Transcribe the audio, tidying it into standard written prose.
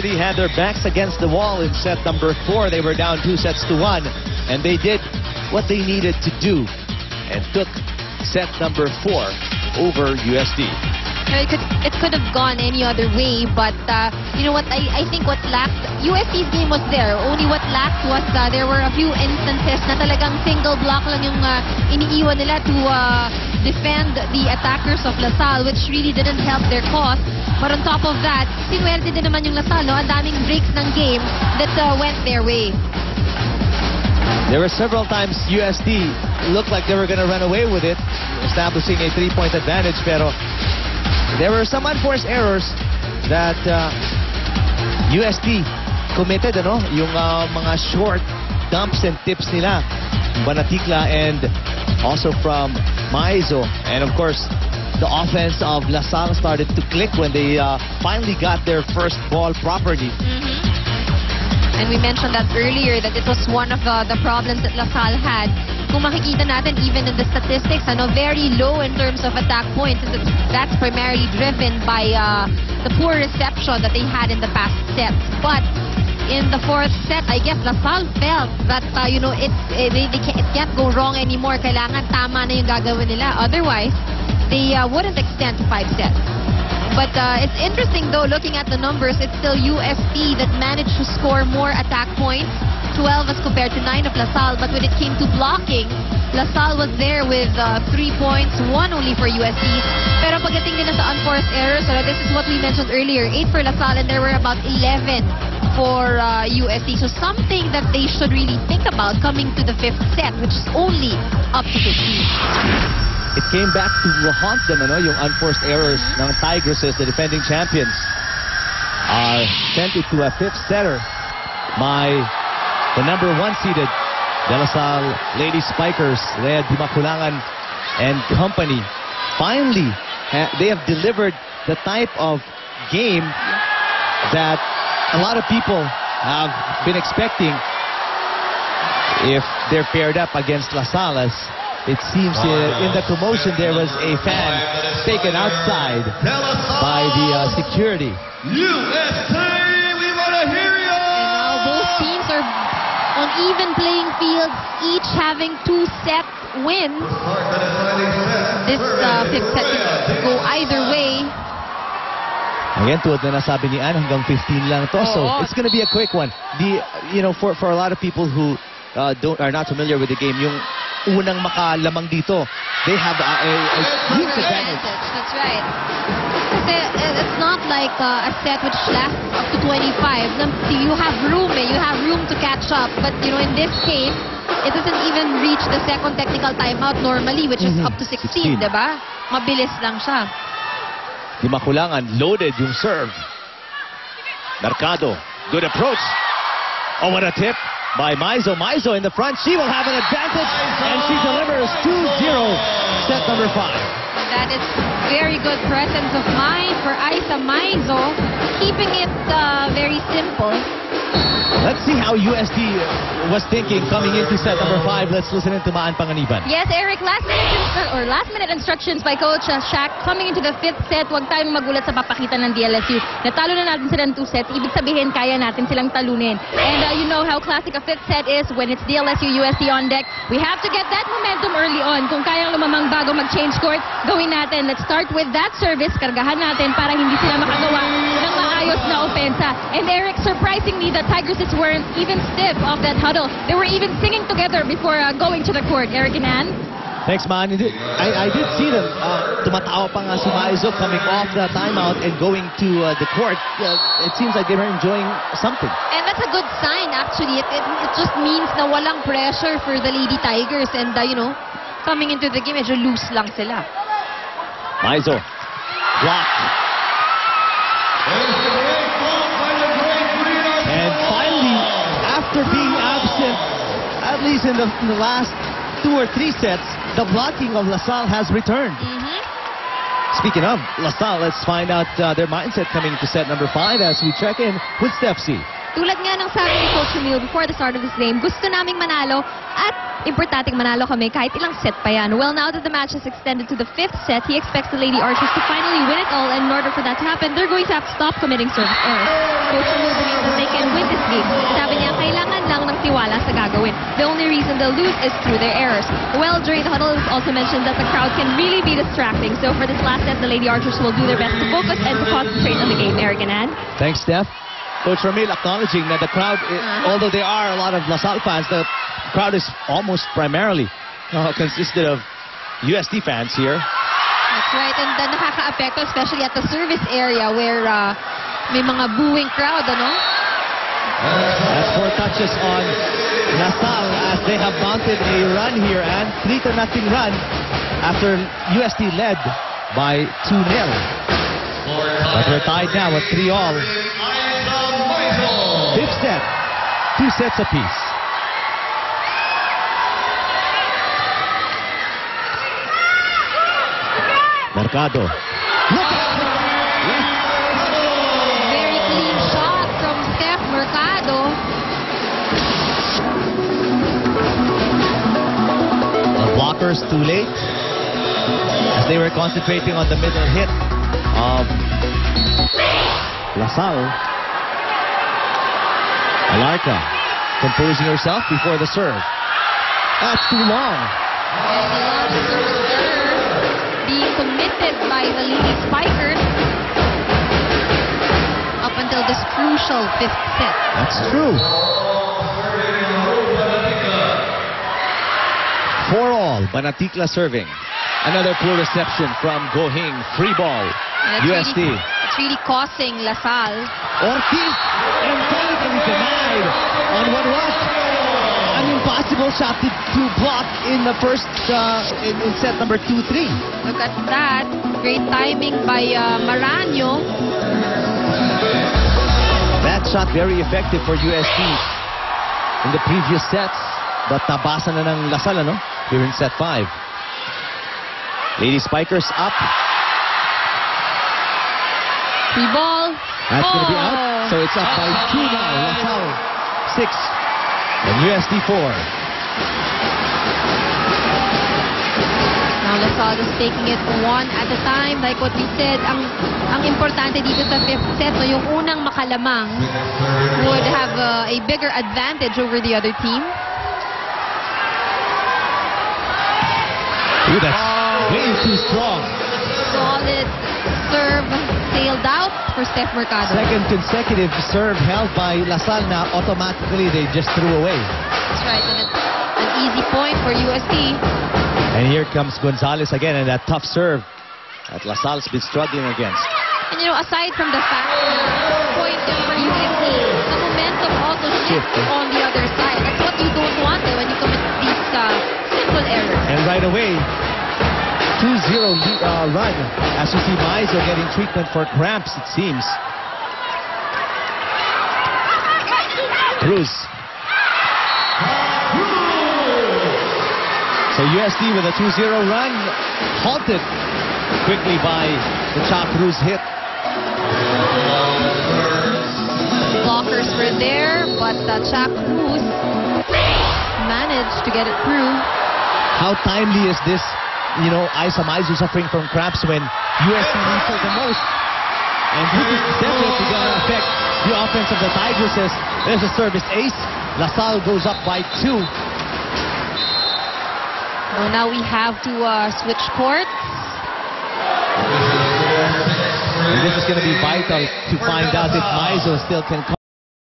already had their backs against the wall in set number 4. They were down 2-1, and they did what they needed to do and took set number 4 over USD. It could have gone any other way, but you know what? I think what lacked, USD's game was there. Only what lacked was there were a few instances na talagang single block lang yung iniiwan nila to defend the attackers of LaSalle, which really didn't help their cause. But on top of that, sinuwerte din naman yung LaSalle, no? Ang daming breaks ng game that went their way. There were several times USD looked like they were going to run away with it, establishing a 3-point advantage, pero there were some unforced errors that USD committed, ano? Yung mga short dumps and tips nila, Banatikla and also from Maizo. And of course, the offense of LaSalle started to click when they finally got their first ball properly. And we mentioned that earlier, that it was one of the problems that LaSalle had. Kung makikita natin, even in the statistics, very low in terms of attack points. And that's primarily driven by the poor reception that they had in the past sets. But in the 4th set, I guess LaSalle felt that, you know, it can't go wrong anymore. Kailangan tama na yung gagawin nila. Otherwise, they wouldn't extend to 5 sets. But it's interesting, though, looking at the numbers, it's still USD that managed to score more attack points, 12 as compared to 9 of LaSalle. But when it came to blocking, LaSalle was there with 3 points, 1 only for USD. Pero pagdating din sa unforced errors, this is what we mentioned earlier, 8 for LaSalle and there were about 11 for USD. So something that they should really think about coming to the 5th set, which is only up to 15. It came back to haunt them, yung unforced errors ng Tigresses, the defending champions, are sent into a 5th setter by the number 1 seeded De La Salle Lady Spikers, led Dimakulangan and company. Finally, they have delivered the type of game that a lot of people have been expecting if they're paired up against LaSalle. It seems in the commotion there was a fan taken outside by the security. USA, we want to hear you! And now both teams are on even playing fields, each having 2-set wins. This 5th set could go either way. Again, tuwad na nasabi ni Ann, hanggang 15 lang to. So it's going to be a quick one. For a lot of people who are not familiar with the game, yung unang makalamang dito, they have a huge advantage. That's right. It's not like a set which lasts up to 25. You have room to catch up. But in this case, it doesn't even reach the second technical timeout normally, which is up to 16, diba? Mabilis lang siya. Dimakulangan loaded yung serve. Mercado, good approach. Oh, what a tip by Maizo. Maizo in the front. She will have an advantage, and she delivers 2-0, set number 5. That is very good presence of mind for Aiza Maizo, keeping it very simple. Let's see how USD was thinking coming into set number 5. Let's listen into Maan Panganiban. Yes, Eric, last-minute instructions by Coach Shaq coming into the 5th set. Huwag tayong magulat sa papakita ng DLSU. Natalo na natin silang 2 sets. Ibig sabihin, kaya natin silang talunin. And you know how classic a 5th set is when it's DLSU, USD on deck. We have to get that momentum early on. Kung kayang lumamang bago mag-change court, gawin natin. Let's start with that service. Kargahan natin para hindi sila makagawa ng maayos na ofensa. And Eric, surprisingly, the Tigresses weren't even stiff off that huddle. They were even singing together before going to the court. Eric and Ann? Thanks, man. I did see them. Tumatawa pa nga si Maizo coming off the timeout and going to the court. It seems like they were enjoying something. And that's a good sign, actually. It just means na walang pressure for the Lady Tigers. And, coming into the game, medyo loose lang sila. Maizo. Block. And finally, after being absent, at least in the last 2 or 3 sets, the blocking of LaSalle has returned. Speaking of LaSalle, let's find out their mindset coming to set number 5 as we check in with Steph C. Tulad nga ng sabi ni Coach Emil before the start of this game, gusto naming manalo at importanteng manalo kami kahit ilang set pa yan. Well, now that the match has extended to the 5th set, he expects the Lady Archers to finally win it all, and in order for that to happen, they're going to have to stop committing service errors. Coach Emil the only reason they'll lose is through their errors. Well-drained huddles also mentioned that the crowd can really be distracting. So for this last set, the Lady Archers will do their best to focus and to concentrate on the game. Eric and Ann. Thanks, Steph. Coach Ramil acknowledging that the crowd, although there are a lot of LaSalle fans, the crowd is almost primarily consisted of UST fans here. That's right. And nakaka-apekto, especially at the service area where may mga booing crowd, ano? That's 4 touches on LaSalle as they have mounted a run here, and 3-0 run after UST led by 2-0. But we're tied now at 3-all. Fifth set, 2 sets apiece. Mercado. Look at it! Very clean shot from Steph Mercado. The blockers too late as they were concentrating on the middle hit of LaSalle. Alarca composing herself before the serve. That's too long. And a lot of serve being committed by the Lady Spikers up until this crucial 5th set. That's true. 4-all. Banaticla serving. Another poor reception from Gohing. Free ball. UST. It's really costing LaSalle. Ortiz emphatically denied on what was an impossible shot to block in the first in set number 2-3. Look at that. Great timing by Maraño. That shot very effective for UST in the previous sets. But tabasan na ng LaSalle, no? Here in set 5. Lady Spikers up. Free ball. That's going to be out. So it's up by 2 now. LaSalle 6 and UST 4. Now LaSalle is taking it 1 at a time. Like what we said, ang importante dito sa 5th set, no, yung unang makalamang would have a bigger advantage over the other team. Ooh, that's way too strong. Solid serve sailed out for Steph Mercado. Second consecutive serve held by LaSalle now. Automatically, they just threw away. That's right. And it's an easy point for UST. And here comes Gonzalez again, and that tough serve that LaSalle's been struggling against. And you know, aside from the fact that point for UST, the momentum also shifts on the other side. That's what you don't want when you commit these simple errors. And right away, 2-0 run as you see Maizo getting treatment for cramps, it seems. Cruz. So UST with a 2-0 run, halted quickly by the Cha Cruz hit. Blockers were there, but Cha Cruz managed to get it through. How timely is this? You know, Isa Maizo suffering from cramps when UST needs her the most. And this is definitely going to affect the offense of the Tigresses. There's a service ace. LaSalle goes up by 2. Well, now we have to switch courts. And this is going to be vital to find out if Maizo still can